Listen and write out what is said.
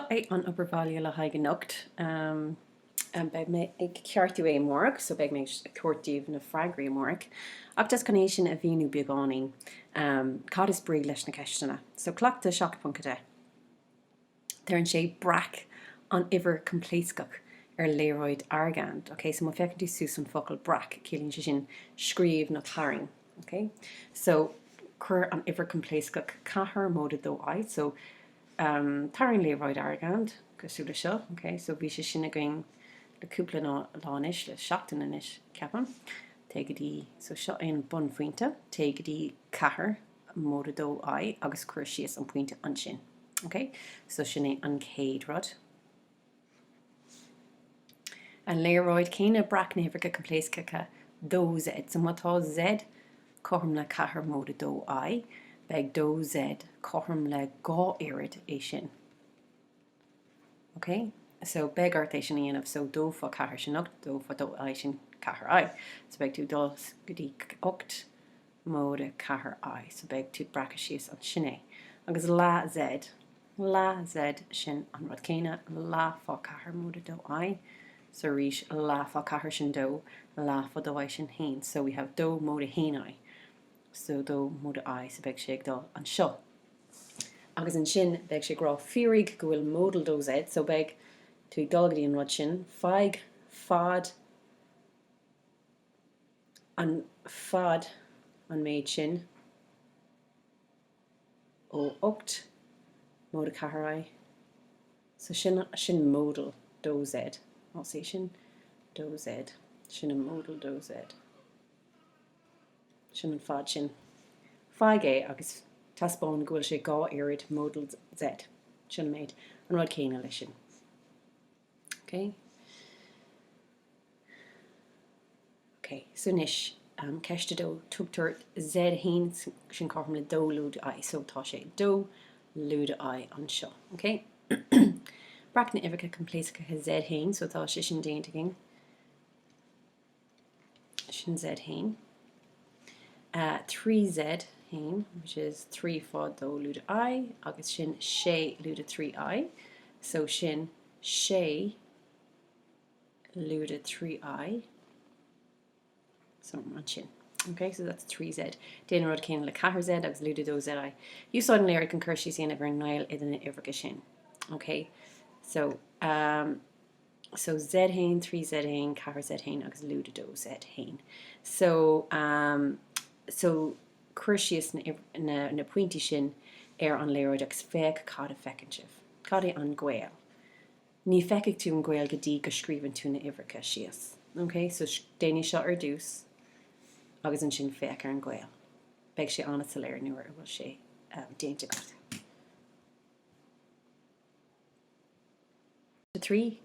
é an obervalú le haige nocht. Beg me ag ceartú é mórach, so beg me cuairtíomh na freigraí mórach. Ach das conéis sin a bhíonú beagánaí. Cad is brí leis na ceistena. So claochlaithe 7.2. Thereann sé brac an uimhre coimpléascacha léróid argand. Okay, so má fecinn tú sús an focail brac, cílíonn sé sin scríomh nó tarring. Okay, so chur an uimhre coimpléascacha cathair móda dó aid. So tarring léróid argand, cosúla seo. Okay, so bhí sé sin going le cúpla láis le seachtain inis ceapan. Teagadí, so seo an bun faointe, teagadí cathair móda dó aid agus chuir síos an puinte an sin. Okay, so sin é an céad rud. An léróid céine brac na uimhreacha coimpléascacha dó Z. So mátá Z chum le cathair móda dó aid, beg dó Z chum le gá irid é sin. Okay, so beg art é sin íanamh, so dó fá cathair sin ocht, dó fá dó aid sin cathair aid. So beg tú dós go dtí ocht móda cathair aid. So beg tú braca síos an sin é. Agus lá Z sin an rud céine, lá fá cathair móda dó aid. So ríis lá fá cathair sin dó, lá fá dó aid sin hain. So we have dó móda hain aid. So dó móda aid, so beg sé ag dó an seo. Agus an sin beg sé grá fírig go bhfuil módal dó Z, so beg tú ag dulgadí an rud sin, feig fad an méid sin ó ocht móda cathair aid. So sin módal dó Z. I'll say sin dó Z. Sin an módal dó Z. Sin an fad sin. Feig é agus taspáin go bhfuil sé gá irid módal Z. Sin méid an rud céine lei sin. Okay. Okay, so nish ceiste dó tugtar Z hain sin chum le dó lúd aid. So tá sé dó lúd aid an seo. Okay. Brac na uimhreacha coimpléascacha Z hain, so tá sé sin déanta ging. Sin Z hain. 3Z hain, which is 3 fád dó lúd aid, agus sin sé lúd 3 aid. So sin sé lúd 3 aid. So an sin. Okay, so that's 3Z. Déana rud céine le cathair Z agus lúd dó Z aid. Úsáid an léir an chuir síos ar nail idir na uimhreacha sin. Okay. So Z hain, 3Z hain, cathair Z hain, agus lúd dó Z hain. So chuir síos na pointí sin ar an léróid agus féic cad a fecinn sibh. Cad é an ghaol. Ní feiceadh tú an ghaol go dtí go scríbann tú na uimhreacha síos. Okay, so déanaí seo ar dús agus an sin féic ar an ghaol. Beg sé anna sa léir nuair bhfuil sé déanta gart. 3